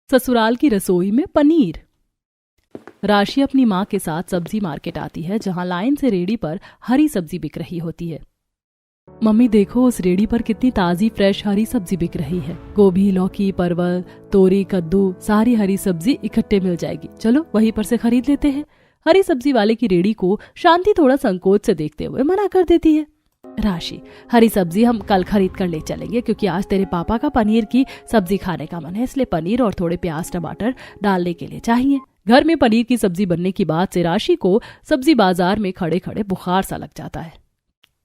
ससुराल की रसोई में पनीर। राशि अपनी माँ के साथ सब्जी मार्केट आती है, जहाँ लाइन से रेडी पर हरी सब्जी बिक रही होती है। मम्मी देखो, उस रेडी पर कितनी ताजी फ्रेश हरी सब्जी बिक रही है। गोभी, लौकी, परवल, तोरी, कद्दू, सारी हरी सब्जी इकट्ठे मिल जाएगी। चलो वहीं पर से खरीद लेते हैं। हरी सब्जी वाले की रेडी को शांति थोड़ा संकोच से देखते हुए मना कर देती है। राशि, हरी सब्जी हम कल खरीद कर ले चलेंगे, क्योंकि आज तेरे पापा का पनीर की सब्जी खाने का मन है, इसलिए पनीर और थोड़े प्याज टमाटर डालने के लिए चाहिए। घर में पनीर की सब्जी बनने की बात से राशि को सब्जी बाजार में खड़े खड़े बुखार सा लग जाता है।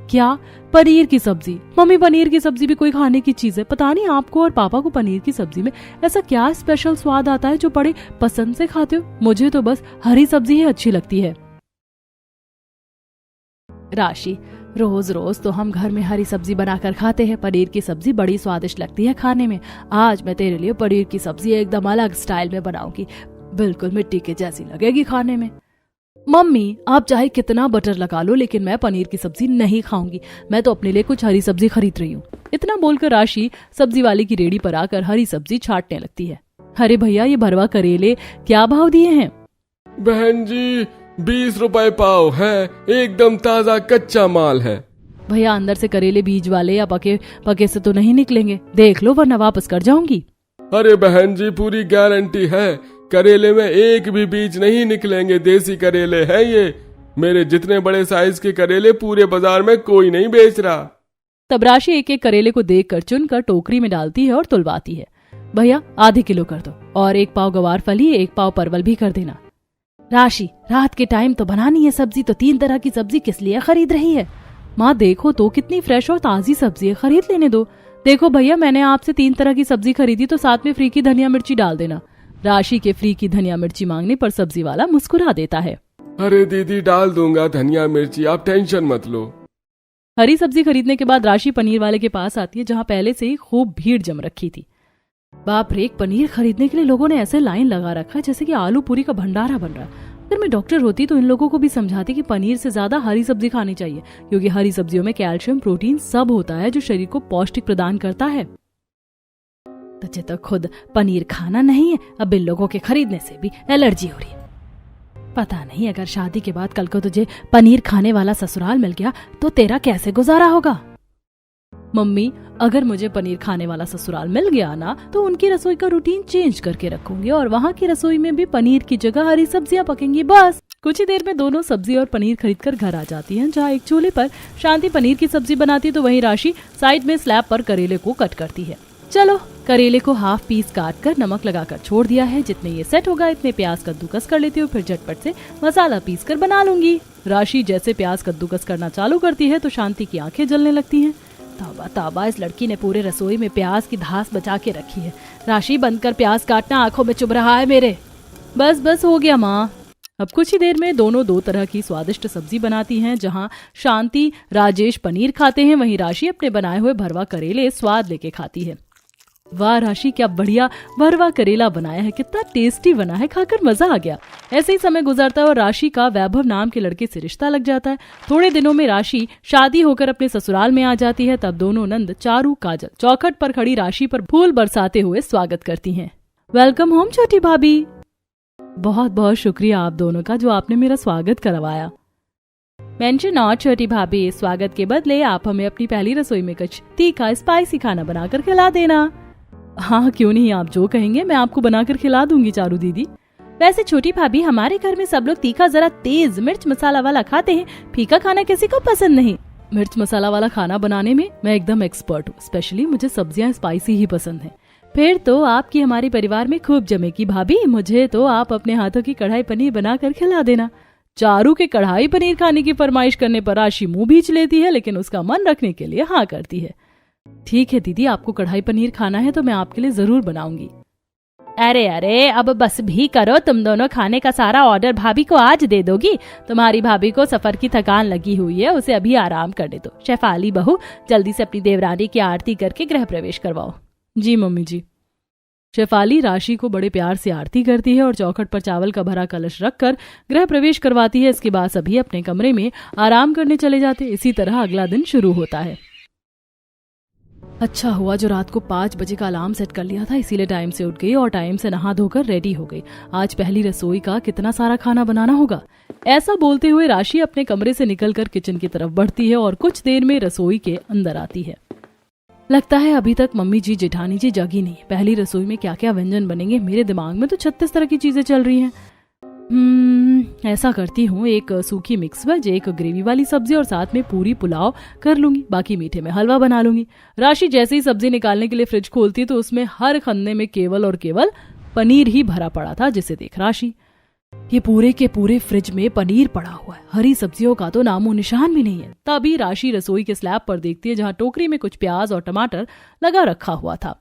क्या पनीर की सब्जी? मम्मी, पनीर की सब्जी भी कोई खाने की चीज है? पता नहीं आपको और पापा को पनीर की सब्जी में ऐसा क्या स्पेशल स्वाद आता है जो बड़े पसंद से खाते हो। मुझे तो बस हरी सब्जी ही अच्छी लगती है। राशि, रोज रोज तो हम घर में हरी सब्जी बनाकर खाते हैं। पनीर की सब्जी बड़ी स्वादिष्ट लगती है खाने में। आज मैं तेरे लिए पनीर की सब्जी एकदम अलग स्टाइल में बनाऊंगी, बिल्कुल मिट्टी के जैसी लगेगी खाने में। मम्मी, आप चाहे कितना बटर लगा लो, लेकिन मैं पनीर की सब्जी नहीं खाऊंगी। मैं तो अपने लिए कुछ हरी सब्जी खरीद रही हूँ। इतना बोलकर राशि सब्जी वाले की रेडी पर आकर हरी सब्जी छांटने लगती है। अरे भैया, ये भरवा करेले क्या भाव दिए हैं? बहन जी, 20 रुपए पाव है, एकदम ताजा कच्चा माल है। भैया, अंदर से करेले बीज वाले या पके से तो नहीं निकलेंगे? देख लो वरना वापस कर जाऊंगी। अरे बहन जी, पूरी गारंटी है, करेले में एक भी बीज नहीं निकलेंगे। देसी करेले हैं ये। मेरे जितने बड़े साइज के करेले पूरे बाजार में कोई नहीं बेच रहा। तब राशि एक एक करेले को देखकर चुनकर टोकरी में डालती है और तुलवाती है। भैया, आधे किलो कर दो, और 1 पाव गवार फली, 1 पाव परवल भी कर देना। राशि, रात के टाइम तो बनानी है सब्जी, तो 3 तरह की सब्जी किस लिए खरीद रही है? माँ देखो तो कितनी फ्रेश और ताजी सब्जी है, खरीद लेने दो। देखो भैया, मैंने आपसे 3 तरह की सब्जी खरीदी, तो साथ में फ्री की धनिया मिर्ची डाल देना। राशि के फ्री की धनिया मिर्ची मांगने पर सब्जी वाला मुस्कुरा देता है। अरे दीदी, डाल दूंगा धनिया मिर्ची, आप टेंशन मत लो। हरी सब्जी खरीदने के बाद राशि पनीर वाले के पास आती है, जहाँ पहले से ही खूब भीड़ जम रखी थी। बाप रे, पनीर खरीदने के लिए लोगों ने ऐसे लाइन लगा रखा है जैसे कि आलू पूरी का भंडारा बन रहा है। अगर मैं डॉक्टर होती तो इन लोगों को भी समझाती कि पनीर से ज्यादा हरी सब्जी खानी चाहिए, क्योंकि हरी सब्जियों में कैल्शियम, प्रोटीन सब होता है जो शरीर को पौष्टिक प्रदान करता है। तुझे तो खुद पनीर खाना नहीं है, अब इन लोगों के खरीदने से भी एलर्जी हो रही है। पता नहीं, अगर शादी के बाद कल को तुझे पनीर खाने वाला ससुराल मिल गया तो तेरा कैसे गुजारा होगा। मम्मी, अगर मुझे पनीर खाने वाला ससुराल मिल गया ना, तो उनकी रसोई का रूटीन चेंज करके रखूंगी, और वहाँ की रसोई में भी पनीर की जगह हरी सब्जियां पकेंगी। बस कुछ ही देर में दोनों सब्जी और पनीर खरीदकर घर आ जाती हैं, जहाँ एक चूल्हे पर शांति पनीर की सब्जी बनाती, तो वहीं राशि साइड में स्लैब पर करेले को कट करती है। चलो, करेले को हाफ पीस काट कर नमक लगाकर छोड़ दिया है। जितने ये सेट होगा इतने प्याज कद्दूकस कर लेती हूँ, फिर झटपट से मसाला पीस कर बना लूंगी। राशि जैसे प्याज कद्दूकस करना चालू करती है तो शांति की आंखें जलने लगती हैं। तौबा तौबा, इस लड़की ने पूरे रसोई में प्याज की धास बचा के रखी है। राशि, बंद कर प्याज काटना, आंखों में चुभ रहा है मेरे। बस बस हो गया माँ। अब कुछ ही देर में दोनों 2 तरह की स्वादिष्ट सब्जी बनाती हैं, जहाँ शांति राजेश पनीर खाते हैं, वहीं राशि अपने बनाए हुए भरवा करेले स्वाद लेके खाती है। वाह राशि, क्या बढ़िया भरवा करेला बनाया है, कितना टेस्टी बना है, खाकर मजा आ गया। ऐसे ही समय गुजरता है और राशि का वैभव नाम के लड़के से रिश्ता लग जाता है। थोड़े दिनों में राशि शादी होकर अपने ससुराल में आ जाती है। तब दोनों नंद चारू काजल चौखट पर खड़ी राशि पर फूल बरसाते हुए स्वागत करती हैं। वेलकम होम छोटी भाभी। बहुत बहुत शुक्रिया आप दोनों का, जो आपने मेरा स्वागत करवाया। मेंशन नॉट छोटी भाभी, स्वागत के बदले आप हमें अपनी पहली रसोई में कुछ तीखा स्पाइसी खाना बनाकर खिला देना। हाँ, क्यों नहीं, आप जो कहेंगे मैं आपको बनाकर खिला दूंगी चारू दीदी। वैसे छोटी भाभी, हमारे घर में सब लोग तीखा जरा तेज मिर्च मसाला वाला खाते हैं, फीका खाना किसी को पसंद नहीं। मिर्च मसाला वाला खाना बनाने में मैं एकदम एक्सपर्ट हूँ, स्पेशली मुझे सब्जियां स्पाइसी ही पसंद है। फिर तो आपकी हमारे परिवार में खूब जमेगी भाभी। मुझे तो आप अपने हाथों की कढ़ाई पनीर बनाकर खिला देना। चारू के कढ़ाई पनीर खाने की फरमाइश करने पर राशि मुंह भींच लेती है, लेकिन उसका मन रखने के लिए हाँ करती है। ठीक है दीदी, आपको कढ़ाई पनीर खाना है तो मैं आपके लिए जरूर बनाऊंगी। अरे अरे, अब बस भी करो, तुम दोनों खाने का सारा ऑर्डर भाभी को आज दे दोगी। तुम्हारी भाभी को सफर की थकान लगी हुई है, उसे अभी आराम करने दो। शेफाली बहू, जल्दी से अपनी देवरानी की आरती करके गृह प्रवेश करवाओ। जी मम्मी जी। शेफाली राशि को बड़े प्यार से आरती करती है और चौखट पर चावल का भरा कलश रखकर गृह प्रवेश करवाती है। इसके बाद सभी अपने कमरे में आराम करने चले जाते। इसी तरह अगला दिन शुरू होता है। अच्छा हुआ जो रात को 5 बजे का अलार्म सेट कर लिया था, इसीलिए टाइम से उठ गई और टाइम से नहा धोकर रेडी हो गई। आज पहली रसोई का कितना सारा खाना बनाना होगा। ऐसा बोलते हुए राशि अपने कमरे से निकलकर किचन की तरफ बढ़ती है और कुछ देर में रसोई के अंदर आती है। लगता है अभी तक मम्मी जी जेठानी जी जगी नहीं। पहली रसोई में क्या क्या व्यंजन बनेंगे, मेरे दिमाग में तो 36 तरह की चीजें चल रही हैं। ऐसा करती हूँ, एक सूखी मिक्स वेज, एक ग्रेवी वाली सब्जी और साथ में पूरी पुलाव कर लूंगी, बाकी मीठे में हलवा बना लूंगी। राशि जैसे ही सब्जी निकालने के लिए फ्रिज खोलती है तो उसमें हर खन्ने में केवल और केवल पनीर ही भरा पड़ा था, जिसे देख राशि, ये पूरे के पूरे फ्रिज में पनीर पड़ा हुआ है, हरी सब्जियों का तो नामो निशान भी नहीं है। तभी राशि रसोई के स्लैब पर देखती है जहाँ टोकरी में कुछ प्याज और टमाटर लगा रखा हुआ था।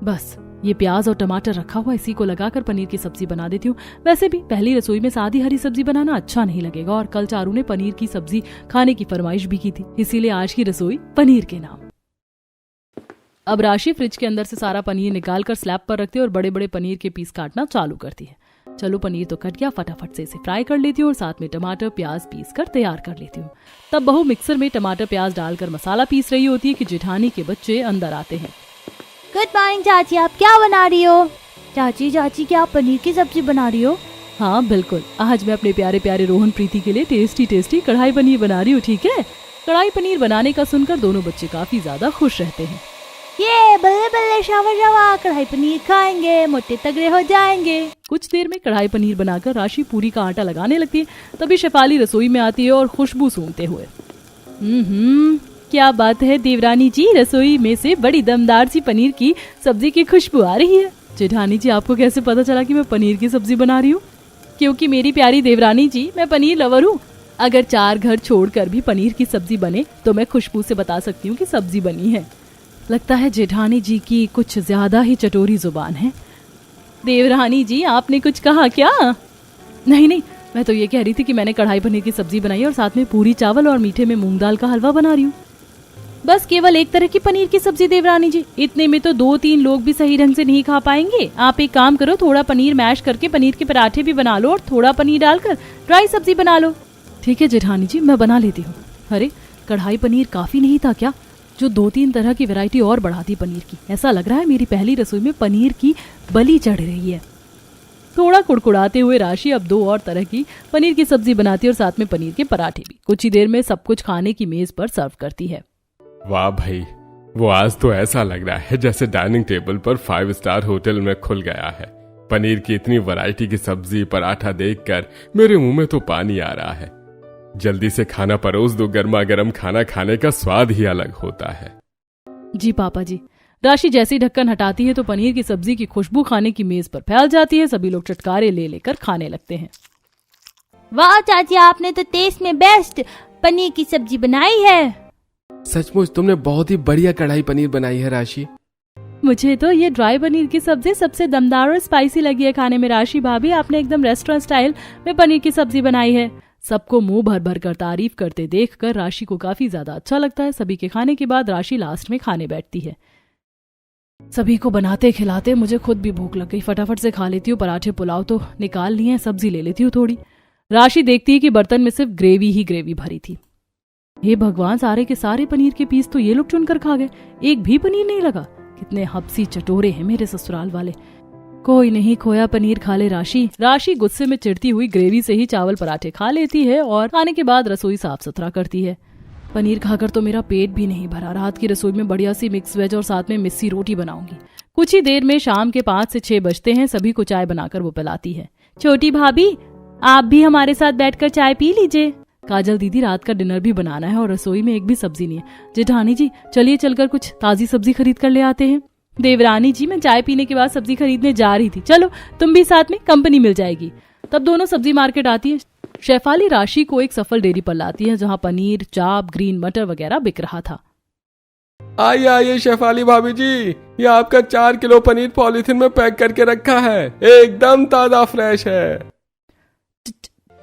बस ये प्याज और टमाटर रखा हुआ, इसी को लगाकर पनीर की सब्जी बना देती हूँ। वैसे भी पहली रसोई में सादी हरी सब्जी बनाना अच्छा नहीं लगेगा और कल चारू ने पनीर की सब्जी खाने की फरमाइश भी की थी, इसीलिए आज की रसोई पनीर के नाम। अब राशि फ्रिज के अंदर से सारा पनीर निकालकर स्लैब पर रखती है और बड़े बड़े पनीर के पीस काटना चालू करती है। चलो पनीर तो कट गया, फटाफट से इसे फ्राई कर लेती हूँ और साथ में टमाटर प्याज पीस कर तैयार कर लेती हूँ। तब बहू मिक्सर में टमाटर प्याज डालकर मसाला पीस रही होती है कि जेठानी के बच्चे अंदर आते हैं। गुड मॉर्निंग चाची, आप क्या बना रही हो? चाची क्या आप पनीर की सब्जी बना रही हो? हाँ बिल्कुल, आज मैं अपने प्यारे प्यारे रोहन प्रीति के लिए टेस्टी टेस्टी कढ़ाई पनीर बना रही हूँ, ठीक है? कढ़ाई पनीर बनाने का सुनकर दोनों बच्चे काफी ज्यादा खुश रहते हैं। ये बल्ले बल्ले शावा कढ़ाई पनीर खाएंगे, मोटे तगड़े हो जाएंगे। कुछ देर में कढ़ाई पनीर बनाकर राशि पूरी का आटा लगाने लगती है। तभी शेफाली रसोई में आती है और खुशबू सूंघते हुए, क्या बात है देवरानी जी, रसोई में से बड़ी दमदार सी पनीर की सब्जी की खुशबू आ रही है। जेठानी जी, आपको कैसे पता चला कि मैं पनीर की सब्जी बना रही हूँ? क्योंकि मेरी प्यारी देवरानी जी, मैं पनीर लवर हूँ। अगर 4 घर छोड़कर भी पनीर की सब्जी बने तो मैं खुशबू से बता सकती हूँ कि सब्जी बनी है। लगता है जेठानी जी की कुछ ज्यादा ही चटोरी जुबान है। देवरानी जी, आपने कुछ कहा क्या? नहीं, मैं तो ये कह रही थी कि मैंने कढ़ाई पनीर की सब्जी बनाई और साथ में पूरी चावल और मीठे में मूंग दाल का हलवा बना रही हूँ। बस केवल एक तरह की पनीर की सब्जी देवरानी जी, इतने में तो 2-3 लोग भी सही ढंग से नहीं खा पाएंगे। आप एक काम करो, थोड़ा पनीर मैश करके पनीर के पराठे भी बना लो और थोड़ा पनीर डालकर ड्राई सब्जी बना लो। ठीक है जेठानी जी, मैं बना लेती हूँ। अरे कढ़ाई पनीर काफी नहीं था क्या, जो 2-3 तरह की वैरायटी और बढ़ाती पनीर की। ऐसा लग रहा है मेरी पहली रसोई में पनीर की बलि चढ़ रही है। थोड़ा कुड़कुड़ाते हुए राशि अब 2 और तरह की पनीर की सब्जी बनाती है और साथ में पनीर के पराठे भी। कुछ ही देर में सब कुछ खाने की मेज पर सर्व करती है। वाह भाई, वो आज तो ऐसा लग रहा है जैसे डाइनिंग टेबल पर 5 स्टार होटल में खुल गया है। पनीर की इतनी वैरायटी की सब्जी पराठा देखकर मेरे मुंह में तो पानी आ रहा है। जल्दी से खाना परोस दो, गर्मा गर्म खाना खाने का स्वाद ही अलग होता है। जी पापा जी। राशि जैसे ही ढक्कन हटाती है तो पनीर की सब्जी की खुशबू खाने की मेज पर फैल जाती है। सभी लोग चटकारे ले लेकर खाने लगते हैं। वाह चाची, आपने तो टेस्ट में बेस्ट पनीर की सब्जी बनाई है। सचमुच तुमने बहुत ही बढ़िया कढ़ाई पनीर बनाई है राशि। मुझे तो ये ड्राई पनीर की सब्जी सबसे दमदार और स्पाइसी लगी है खाने में। राशि भाभी, आपने एकदम रेस्टोरेंट स्टाइल में पनीर की सब्जी बनाई है। सबको मुंह भर भर कर तारीफ करते देखकर राशि को काफी ज्यादा अच्छा लगता है। सभी के खाने के बाद राशि लास्ट में खाने बैठती है। सभी को बनाते खिलाते मुझे खुद भी भूख लग गई। फटाफट से खा लेती हूँ। पराठे पुलाव तो निकाल लिए, सब्जी ले लेती हूँ थोड़ी। राशि देखती है कि बर्तन में सिर्फ ग्रेवी ही ग्रेवी भरी थी। हे भगवान, सारे के सारे पनीर के पीस तो ये लोग चुनकर खा गए, एक भी पनीर नहीं लगा। कितने हब्सी चटोरे हैं मेरे ससुराल वाले। कोई नहीं, खोया पनीर खा ले राशि। राशि गुस्से में चिढ़ती हुई ग्रेवी से ही चावल पराठे खा लेती है और खाने के बाद रसोई साफ सुथरा करती है। पनीर खाकर तो मेरा पेट भी नहीं भरा। रात की रसोई में बढ़िया सी मिक्स वेज और साथ में मिस्सी रोटी बनाऊंगी। कुछ ही देर में शाम के 5 से 6 बजते हैं। सभी को चाय बनाकर वो पिलाती है। छोटी भाभी, आप भी हमारे साथ बैठकर चाय पी लीजिए। काजल दीदी, रात का डिनर भी बनाना है और रसोई में एक भी सब्जी नहीं है। जेठानी जी, चलिए चलकर कुछ ताजी सब्जी खरीद कर ले आते हैं। देवरानी जी, मैं चाय पीने के बाद सब्जी खरीदने जा रही थी, चलो तुम भी साथ में, कंपनी मिल जाएगी। तब दोनों सब्जी मार्केट आती है। शेफाली राशि को एक सफल डेयरी पर लाती है जहाँ पनीर, चाप, ग्रीन मटर वगैरह बिक रहा था। आइए आइए शेफाली भाभी जी, ये आपका 4 किलो पनीर पॉलीथिन में पैक करके रखा है, एकदम ताजा फ्रेश है।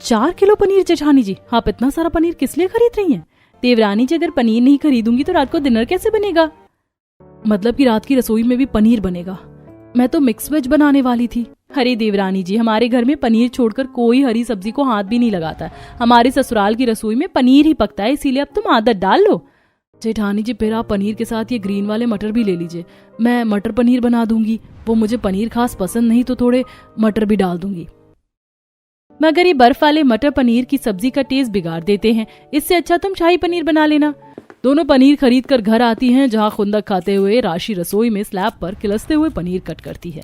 4 किलो पनीर जेठानी जी? आप इतना सारा पनीर किस लिए खरीद रही हैं? देवरानी जी, अगर पनीर नहीं खरीदूंगी तो रात को डिनर कैसे बनेगा? मतलब कि रात की रसोई में भी पनीर बनेगा? मैं तो मिक्स वेज बनाने वाली थी। अरे देवरानी जी, हमारे घर में पनीर छोड़कर कोई हरी सब्जी को हाथ भी नहीं लगाता है। हमारे ससुराल की रसोई में पनीर ही पकता है, इसीलिए अब तुम आदत डाल लो। जेठानी जी फिर आप पनीर के साथ ये ग्रीन वाले मटर भी ले लीजिए, मैं मटर पनीर बना दूंगी। वो मुझे पनीर खास पसंद नहीं तो थोड़े मटर भी डाल दूंगी। मगर ये बर्फ वाले मटर पनीर की सब्जी का टेस्ट बिगाड़ देते हैं, इससे अच्छा तुम शाही पनीर बना लेना। दोनों पनीर खरीद कर घर आती हैं, जहाँ खुंदक खाते हुए राशि रसोई में स्लैब पर किलसते हुए पनीर कट करती है।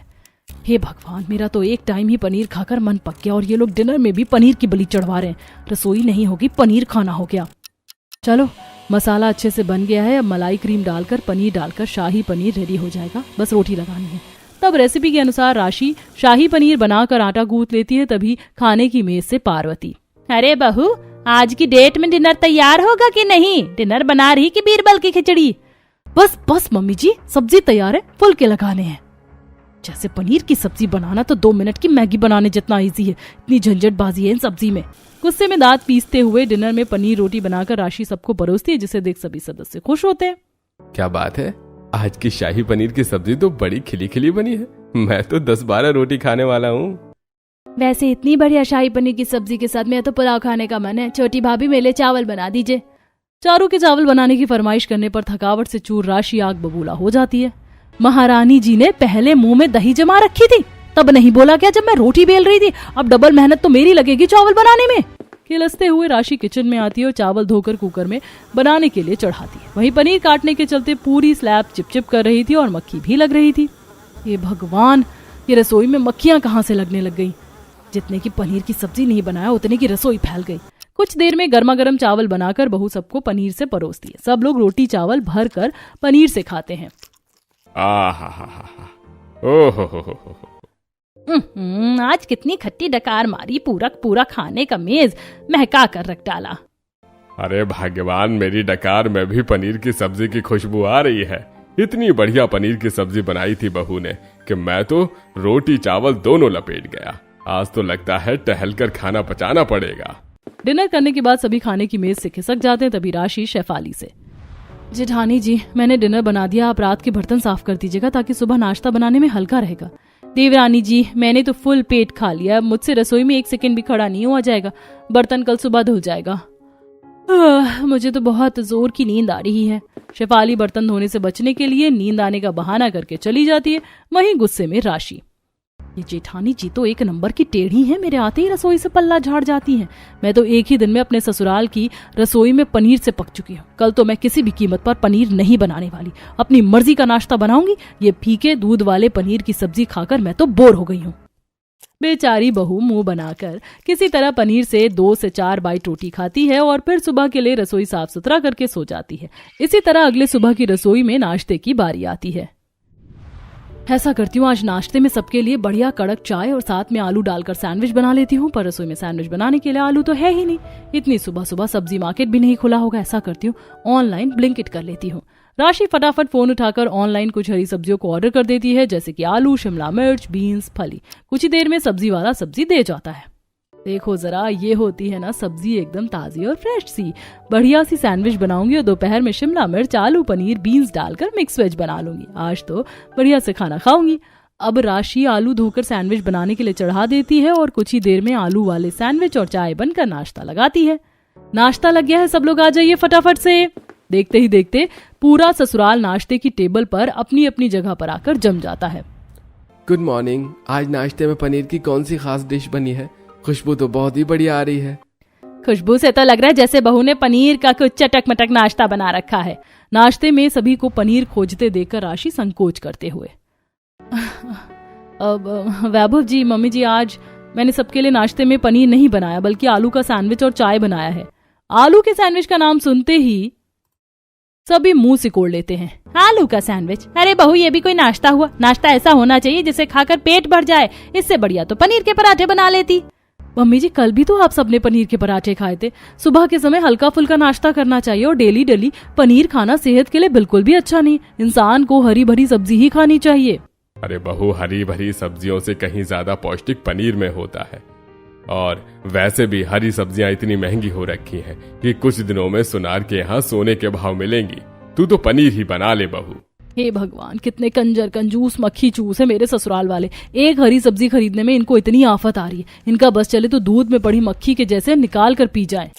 हे भगवान, मेरा तो एक टाइम ही पनीर खाकर मन पक गया और ये लोग डिनर में भी पनीर की बलि चढ़वा रहे हैं। रसोई नहीं होगी, पनीर खाना हो गया। चलो, मसाला अच्छे से बन गया है, अब मलाई क्रीम डालकर पनीर डालकर शाही पनीर रेडी हो जाएगा, बस रोटी लगानी है। तब रेसिपी के अनुसार राशि शाही पनीर बनाकर आटा गूंथ लेती है। तभी खाने की मेज से पार्वती, अरे बहू, आज की डेट में डिनर तैयार होगा कि नहीं? डिनर बना रही कि बीरबल की खिचड़ी? बस बस मम्मी जी, सब्जी तैयार है, फुलके लगाने हैं। जैसे पनीर की सब्जी बनाना तो 2 मिनट की मैगी बनाने जितना इजी है, इतनी झंझटबाजी है इन सब्जी में। गुस्से में दांत पीसते हुए डिनर में पनीर रोटी बनाकर राशि सबको परोसती है, जिसे देख सभी सदस्य खुश होते हैं। क्या बात है, आज की शाही पनीर की सब्जी तो बड़ी खिली खिली बनी है। मैं तो 10-12 रोटी खाने वाला हूँ। वैसे इतनी बढ़िया शाही पनीर की सब्जी के साथ मेरा तो पुलाव खाने का मन है। छोटी भाभी मेरे लिए चावल बना दीजिए। चारों के चावल बनाने की फरमाइश करने पर थकावट से चूर राशि आग बबूला हो जाती है। महारानी जी ने पहले मुंह में दही जमा रखी थी, तब नहीं बोला क्या जब मैं रोटी बेल रही थी? अब डबल मेहनत तो मेरी लगेगी चावल बनाने में। किलसते हुए राशि किचन में आती है और चावल धोकर कुकर में बनाने के लिए चढ़ाती है। वहीं पनीर काटने के चलते पूरी स्लैब चिपचिप कर रही थी और मक्खी भी लग रही थी। ये भगवान, ये रसोई में मक्खियां कहाँ से लगने लग गई? जितने की पनीर की सब्जी नहीं बनाया उतने की रसोई फैल गई। कुछ देर में गर्मा गर्म चावल बनाकर बहू सबको पनीर से परोसती है। सब लोग रोटी चावल भर कर पनीर से खाते हैं। आज कितनी खट्टी डकार मारी, पूरा खाने का मेज महका कर रख डाला। अरे भगवान, मेरी डकार में भी पनीर की सब्जी की खुशबू आ रही है। इतनी बढ़िया पनीर की सब्जी बनाई थी बहू ने कि मैं तो रोटी चावल दोनों लपेट गया। आज तो लगता है टहलकर खाना पचाना पड़ेगा। डिनर करने के बाद सभी खाने की मेज से खिसक जाते हैं। तभी राशि शेफाली से, जेठानी जी, मैंने डिनर बना दिया, आप रात के बर्तन साफ कर दीजिएगा ताकि सुबह नाश्ता बनाने में हल्का रहेगा। देवरानी जी, मैंने तो फुल पेट खा लिया, मुझसे रसोई में 1 सेकंड भी खड़ा नहीं हुआ जाएगा। बर्तन कल सुबह धुल जाएगा। मुझे तो बहुत जोर की नींद आ रही है। शेफाली बर्तन धोने से बचने के लिए नींद आने का बहाना करके चली जाती है। वहीं गुस्से में राशि, ये जेठानी जी तो एक नंबर की टेढ़ी है, मेरे आते ही रसोई से पल्ला झाड़ जाती हैं। मैं तो एक ही दिन में अपने ससुराल की रसोई में पनीर से पक चुकी हूँ। कल तो मैं किसी भी कीमत पर पनीर नहीं बनाने वाली, अपनी मर्जी का नाश्ता बनाऊंगी। ये फीके दूध वाले पनीर की सब्जी खाकर मैं तो बोर हो गई हूँ। बेचारी बहू मुंह बनाकर किसी तरह पनीर से 2 से 4 बाइट रोटी खाती है और फिर सुबह के लिए रसोई साफ सुथरा करके सो जाती है। इसी तरह अगले सुबह की रसोई में नाश्ते की बारी आती है। ऐसा करती हूँ, आज नाश्ते में सबके लिए बढ़िया कड़क चाय और साथ में आलू डालकर सैंडविच बना लेती हूँ। पर रसोई में सैंडविच बनाने के लिए आलू तो है ही नहीं। इतनी सुबह सुबह सब्जी मार्केट भी नहीं खुला होगा। ऐसा करती हूँ, ऑनलाइन ब्लिंकिट कर लेती हूँ। राशि फटाफट फोन उठाकर ऑनलाइन कुछ हरी सब्जियों को ऑर्डर कर देती है, जैसे कि आलू, शिमला मिर्च, बीन्स, फली। कुछ ही देर में सब्जी वाला सब्जी दे जाता है। देखो जरा, ये होती है ना सब्जी एकदम ताजी और फ्रेश सी। बढ़िया सी सैंडविच बनाऊंगी और दोपहर में शिमला मिर्च, आलू, पनीर, बीन्स डालकर मिक्स वेज बना लूंगी। आज तो बढ़िया से खाना खाऊंगी। अब राशि आलू धोकर सैंडविच बनाने के लिए चढ़ा देती है और कुछ ही देर में आलू वाले सैंडविच और चाय बनकर नाश्ता लगाती है। नाश्ता लग गया है, सब लोग आ जाइए फटाफट से। देखते ही देखते पूरा ससुराल नाश्ते की टेबल पर अपनी अपनी जगह पर आकर जम जाता है। Good morning. आज नाश्ते में पनीर की कौन सी खास डिश बनी है? खुशबू तो बहुत ही बढ़िया आ रही है। खुशबू से तो लग रहा है जैसे बहू ने पनीर का कुछ चटक मटक नाश्ता बना रखा है। नाश्ते में सभी को पनीर खोजते देखकर राशि संकोच करते हुए, अब वैभव जी, मम्मी जी, आज मैंने सबके लिए नाश्ते में पनीर नहीं बनाया बल्कि आलू का सैंडविच और चाय बनाया है। आलू के सैंडविच का नाम सुनते ही सभी मुंह सिकोड़ लेते हैं। आलू का सैंडविच? अरे बहू, ये भी कोई नाश्ता हुआ? नाश्ता ऐसा होना चाहिए जिसे खाकर पेट भर जाए। इससे बढ़िया तो पनीर के पराठे बना लेती। मम्मी जी, कल भी तो आप सबने पनीर के पराठे खाए थे। सुबह के समय हल्का फुल्का नाश्ता करना चाहिए और डेली डेली पनीर खाना सेहत के लिए बिल्कुल भी अच्छा नहीं। इंसान को हरी भरी सब्जी ही खानी चाहिए। अरे बहू, हरी भरी सब्जियों से कहीं ज्यादा पौष्टिक पनीर में होता है। और वैसे भी हरी सब्जियां इतनी महंगी हो रखी हैं कि कुछ दिनों में सुनार के यहाँ सोने के भाव मिलेंगी। तू तो पनीर ही बना ले बहू। हे भगवान, कितने कंजर कंजूस मक्खी चूस है मेरे ससुराल वाले। एक हरी सब्जी खरीदने में इनको इतनी आफत आ रही है। इनका बस चले तो दूध में पड़ी मक्खी के जैसे निकाल कर पी जाएं।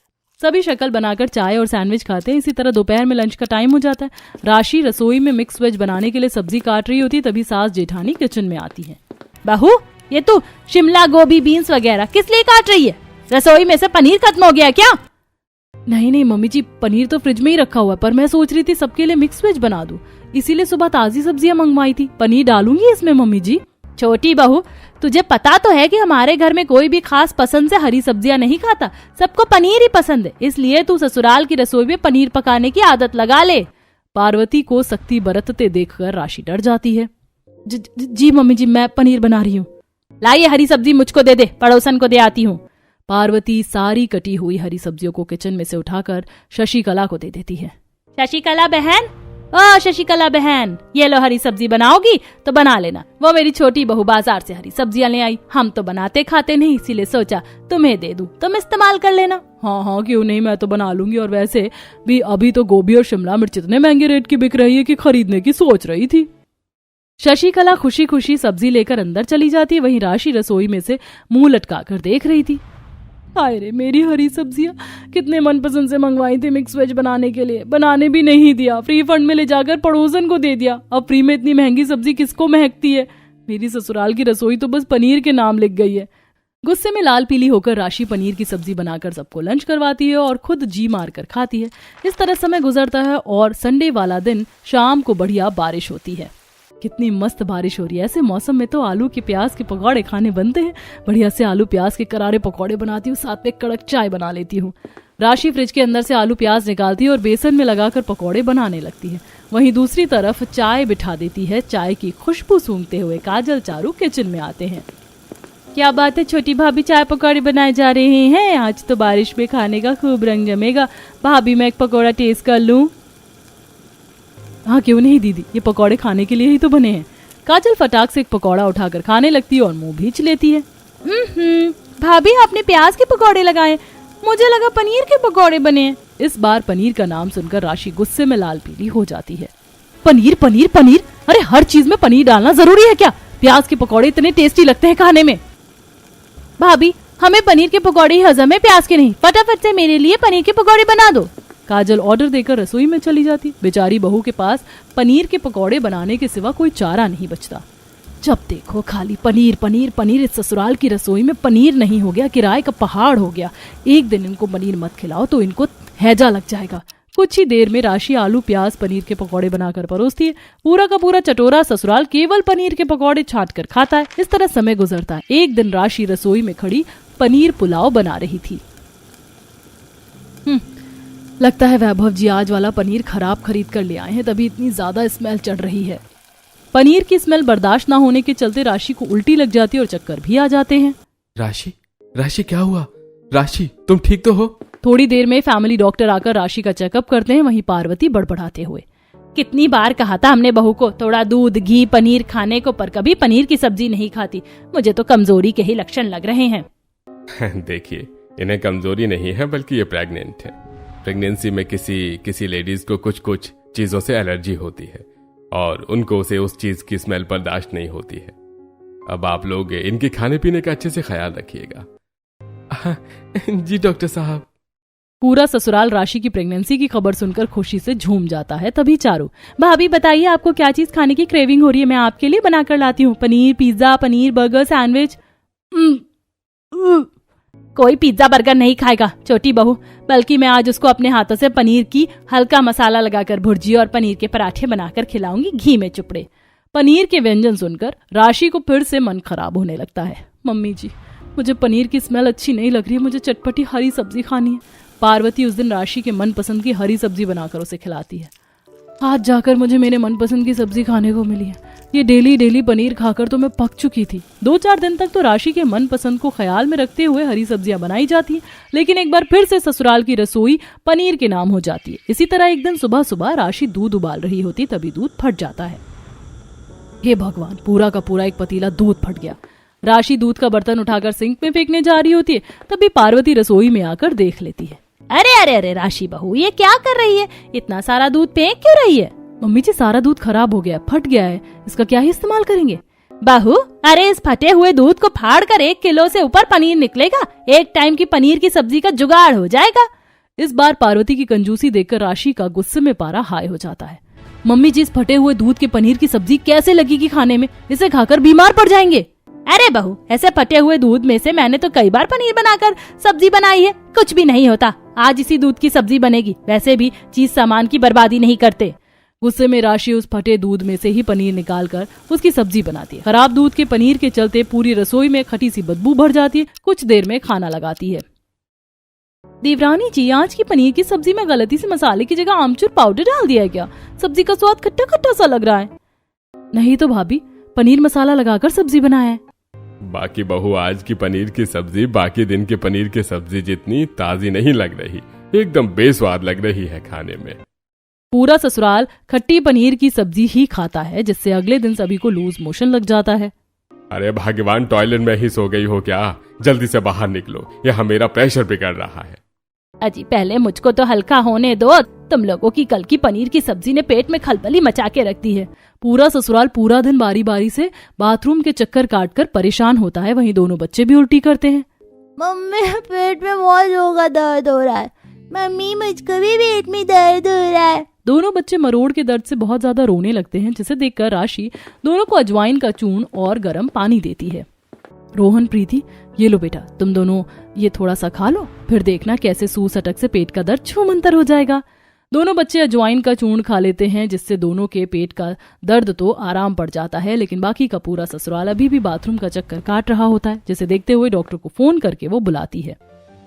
सभी शक्ल बनाकर चाय और सैंडविच खाते हैं। इसी तरह दोपहर में लंच का टाइम हो जाता है। राशि रसोई में मिक्स वेज बनाने के लिए सब्जी काट रही होती, तभी सास जेठानी किचन में आती है। बहू, ये तू शिमला गोभी बीन्स वगैरह किस लिए काट रही है? रसोई में से पनीर खत्म हो गया क्या? नहीं मम्मी जी, पनीर तो फ्रिज में ही रखा हुआ है, पर मैं सोच रही थी सबके लिए मिक्स वेज बना दूं, इसीलिए सुबह ताजी सब्जियां मंगवाई थी। पनीर डालूंगी इसमें मम्मी जी। छोटी बहू, तुझे पता तो है कि हमारे घर में कोई भी खास पसंद से हरी सब्जियां नहीं खाता, सबको पनीर ही पसंद है, इसलिए तू ससुराल की रसोई में पनीर पकाने की आदत लगा ले। पार्वती को सख्ती बरतते देखकर राशि डर जाती है। जी मम्मी जी, मैं पनीर बना रही हूँ। लाई हरी सब्जी मुझको दे दे, पड़ोसन को दे आती हूँ। पार्वती सारी कटी हुई हरी सब्जियों को किचन में से उठाकर शशिकला को दे देती है। शशिकला बहन, ओ शशिकला बहन, ये लो हरी सब्जी बनाओगी तो बना लेना। वो मेरी छोटी बहू बाजार से हरी सब्जियां ले आई, हम तो बनाते खाते नहीं, इसीलिए सोचा तुम्हें दे दूं, तुम इस्तेमाल कर लेना। हाँ क्यों नहीं, मैं तो बना लूंगी। और वैसे भी अभी तो गोभी और शिमला मिर्च इतने महंगे रेट की बिक रही है कि खरीदने की सोच रही थी। शशिकला खुशी खुशी सब्जी लेकर अंदर चली जाती। वहीं राशि रसोई में से मुंह लटकाकर देख रही थी। हाय रे, मेरी हरी सब्जियां कितने मनपसंद से मंगवाई थी मिक्स वेज बनाने के लिए, बनाने भी नहीं दिया, फ्री फंड में ले जाकर पड़ोसन को दे दिया। अब फ्री में इतनी महंगी सब्जी किसको महकती है। मेरी ससुराल की रसोई तो बस पनीर के नाम लिख गई है। गुस्से में लाल पीली होकर राशि पनीर की सब्जी बनाकर सबको लंच करवाती है और खुद जी मारकर खाती है। इस तरह समय गुजरता है और संडे वाला दिन शाम को बढ़िया बारिश होती है। कितनी मस्त बारिश हो रही है। ऐसे मौसम में तो आलू के प्याज के पकौड़े खाने बनते हैं। बढ़िया से आलू प्याज के करारे पकौड़े बनाती हूँ, साथ में कड़क चाय बना लेती हूँ। राशि फ्रिज के अंदर से आलू प्याज निकालती है और बेसन में लगाकर पकौड़े बनाने लगती है। वहीं दूसरी तरफ चाय बिठा देती है। चाय की खुशबू सूंघते हुए काजल चारू किचन में आते हैं। क्या बात है छोटी भाभी, चाय पकौड़े बनाए जा रहे हैं? आज तो बारिश में खाने का खूब रंग जमेगा। भाभी, मैं एक पकौड़ा टेस्ट कर लूं? हाँ क्यों नहीं दीदी, ये पकौड़े खाने के लिए ही तो बने हैं। काजल फटाक से एक पकौड़ा उठाकर खाने लगती है और मुंह भींच लेती है। भाभी, आपने प्याज के पकौड़े लगाए, मुझे लगा पनीर के पकौड़े बने हैं। इस बार पनीर का नाम सुनकर राशि गुस्से में लाल पीली हो जाती है। पनीर पनीर पनीर, अरे हर चीज में पनीर डालना जरूरी है क्या? प्याज के पकौड़े इतने टेस्टी लगते हैं खाने में। भाभी, हमें पनीर के पकौड़े ही हजम है, प्याज के नहीं। फटाफट से मेरे लिए पनीर के पकौड़े बना दो। काजल ऑर्डर देकर रसोई में चली जाती। बेचारी बहू के पास पनीर के पकौड़े बनाने के सिवा कोई चारा नहीं बचता। जब देखो खाली पनीर पनीर पनीर। इस ससुराल की रसोई में पनीर नहीं हो गया किराए का पहाड़ हो गया। एक दिन इनको पनीर मत खिलाओ तो इनको हैजा लग जाएगा। कुछ ही देर में राशि आलू प्याज पनीर के पकौड़े बनाकर परोसती है। पूरा का पूरा चटोरा ससुराल केवल पनीर के पकौड़े छांट कर खाता है। इस तरह समय गुजरता है। एक दिन राशि रसोई में खड़ी पनीर पुलाव बना रही थी। लगता है वैभव जी आज वाला पनीर खराब खरीद कर ले आए हैं, तभी इतनी ज्यादा स्मेल चढ़ रही है। पनीर की स्मेल बर्दाश्त ना होने के चलते राशि को उल्टी लग जाती है और चक्कर भी आ जाते हैं। राशि क्या हुआ? राशि, तुम ठीक तो हो? थोड़ी देर में फैमिली डॉक्टर आकर राशि का चेकअप करते हैं। वहीं पार्वती बड़बड़ाते हुए, कितनी बार कहा था हमने बहू को थोड़ा दूध घी पनीर खाने को, पर कभी पनीर की सब्जी नहीं खाती। मुझे तो कमजोरी के ही लक्षण लग रहे हैं। देखिए, इन्हें कमजोरी नहीं है बल्कि ये प्रेग्नेंट है। प्रेगनेंसी में किसी लेडीज को कुछ चीजों से एलर्जी होती है और उनको उसे उस चीज की स्मेल बर्दाश्त नहीं होती है। अब आप लोग इनके खाने पीने का अच्छे से ख्याल रखिएगा। जी डॉक्टर साहब। पूरा ससुराल राशि की प्रेगनेंसी की खबर सुनकर खुशी से झूम जाता है। तभी चारू, भाभी बताइए आपको क्या चीज खाने की क्रेविंग हो रही है, मैं आपके लिए बनाकर लाती हूँ। Paneer pizza, paneer burger, sandwich. कोई पिज्जा बर्गर नहीं खाएगा छोटी बहू, बल्कि मैं आज उसको अपने हाथों से पनीर की हल्का मसाला लगाकर भुर्जी और पनीर के पराठे बनाकर खिलाऊंगी, घी में चुपड़े। पनीर के व्यंजन सुनकर राशि को फिर से मन खराब होने लगता है। मम्मी जी, मुझे पनीर की स्मेल अच्छी नहीं लग रही है, मुझे चटपटी हरी सब्जी खानी है। पार्वती उस दिन राशि के मनपसंद की हरी सब्जी बनाकर उसे खिलाती है। आज जाकर मुझे मेरे मनपसंद की सब्जी खाने को मिली है। ये डेली पनीर खाकर तो मैं पक चुकी थी। 2-4 दिन तक तो राशि के मनपसंद को ख्याल में रखते हुए हरी सब्जियां बनाई जाती है, लेकिन एक बार फिर से ससुराल की रसोई पनीर के नाम हो जाती है। इसी तरह एक दिन सुबह सुबह राशि दूध उबाल रही होती, तभी दूध फट जाता है। हे भगवान, पूरा का पूरा एक पतीला दूध फट गया। राशि दूध का बर्तन उठाकर सिंक में फेंकने जा रही होती है, तभी पार्वती रसोई में आकर देख लेती है। अरे अरे अरे राशि बहू, ये क्या कर रही है? इतना सारा दूध फेंक क्यों रही है? मम्मी जी, सारा दूध खराब हो गया, फट गया है, इसका क्या ही इस्तेमाल करेंगे? बहू, अरे इस फटे हुए दूध को फाड़ कर 1 किलो से ऊपर पनीर निकलेगा। एक टाइम की पनीर की सब्जी का जुगाड़ हो जाएगा। इस बार पार्वती की कंजूसी देखकर राशि का गुस्से में पारा हाई हो जाता है। मम्मी जी, इस फटे हुए दूध के पनीर की सब्जी कैसे लगेगी खाने में? इसे खाकर बीमार पड़ जाएंगे। अरे बहू, ऐसे फटे हुए दूध में से मैंने तो कई बार पनीर बनाकर सब्जी बनाई है, कुछ भी नहीं होता। आज इसी दूध की सब्जी बनेगी। वैसे भी चीज सामान की बर्बादी नहीं करते। गुस्से में राशि उस फटे दूध में से ही पनीर निकालकर उसकी सब्जी बनाती है। खराब दूध के पनीर के चलते पूरी रसोई में खटी सी बदबू भर जाती है। कुछ देर में खाना लगाती है। देवरानी जी, आज की पनीर की सब्जी में गलती से मसाले की जगह आमचूर पाउडर डाल दिया है क्या? सब्जी का स्वाद खट्टा खट्टा सा लग रहा है। नहीं तो भाभी, पनीर मसाला लगाकर सब्जी बनाया है। बाकी बहू, आज की पनीर की सब्जी बाकी दिन के पनीर की सब्जी जितनी ताजी नहीं लग रही, एकदम बेस्वाद लग रही है खाने में। पूरा ससुराल खट्टी पनीर की सब्जी ही खाता है, जिससे अगले दिन सभी को लूज मोशन लग जाता है। अरे भगवान, टॉयलेट में ही सो गई हो क्या? जल्दी से बाहर निकलो, यह मेरा प्रेशर बिगड़ रहा है। अजी, पहले मुझको तो हल्का होने दो। तुम लोगों की कल की पनीर की सब्जी ने पेट में खलबली मचा के रख दी है। पूरा ससुराल पूरा दिन बारी बारी से बाथरूम के चक्कर काटकर परेशान होता है। वहीं दोनों बच्चे भी उल्टी करते हैं। मम्मी, पेट में बहुत जोर दर्द हो रहा है। मम्मी, मुझको भी पेट में दर्द हो रहा है। दोनों बच्चे मरोड़ के दर्द से बहुत ज्यादा रोने लगते हैं, जिसे देखकर राशि दोनों को अजवाइन का चूर्ण और गर्म पानी देती है। रोहन, प्रीति, ये लो बेटा, तुम दोनों ये थोड़ा सा खा लो, फिर देखना कैसे सूस अटक से पेट का दर्द छूमंतर हो जाएगा। दोनों बच्चे अजवाइन का चूर्ण खा लेते हैं, जिससे दोनों के पेट का दर्द तो आराम पड़ जाता है। लेकिन बाकी का पूरा ससुराल अभी भी बाथरूम का चक्कर काट रहा होता है, जिसे देखते हुए डॉक्टर को फोन करके वो बुलाती है।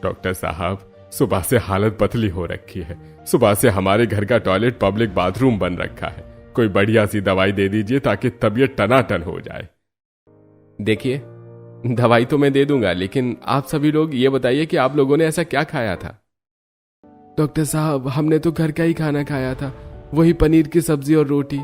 डॉक्टर साहब, सुबह से हालत पतली हो रखी है। सुबह से हमारे घर का टॉयलेट पब्लिक बाथरूम बन रखा है। कोई बढ़िया सी दवाई दे दीजिए ताकि तबीयत टनाटन हो जाए। देखिए, दवाई तो मैं दे दूंगा, लेकिन आप सभी लोग ये बताइए कि आप लोगों ने ऐसा क्या खाया था? डॉक्टर साहब, हमने तो घर का ही खाना खाया था, वही पनीर की सब्जी और रोटी।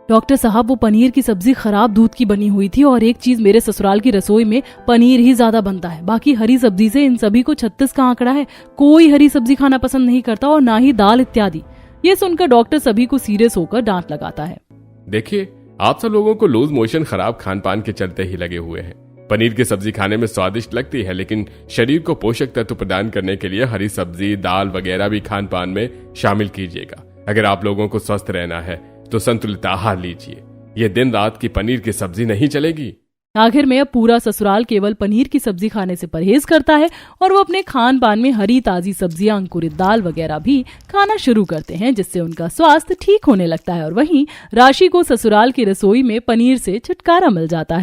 डॉक्टर साहब, वो पनीर की सब्जी खराब दूध की बनी हुई थी। और एक चीज, मेरे ससुराल की रसोई में पनीर ही ज्यादा बनता है। बाकी हरी सब्जी से इन सभी को 36 का आंकड़ा है। कोई हरी सब्जी खाना पसंद नहीं करता, और ना ही दाल इत्यादि। ये सुनकर डॉक्टर सभी को सीरियस होकर डांट लगाता है। देखिए, आप सब लोगों को लूज मोशन खराब खान पान के चलते ही लगे हुए हैं। पनीर की सब्जी खाने में स्वादिष्ट लगती है, लेकिन शरीर को पोषक तत्व प्रदान करने के लिए हरी सब्जी, दाल वगैरह भी खान पान में शामिल कीजिएगा। अगर आप लोगों को स्वस्थ रहना है तो संतुलित आहार लीजिए। ये दिन रात की पनीर की सब्जी नहीं चलेगी। आखिर में अब पूरा ससुराल केवल पनीर की सब्जी खाने से परहेज करता है, और वो अपने खान पान में हरी ताजी सब्जियां, अंकुरित दाल वगैरह भी खाना शुरू करते हैं, जिससे उनका स्वास्थ्य ठीक होने लगता है। और वहीं राशि को ससुराल की रसोई में पनीर से छुटकारा मिल जाता है।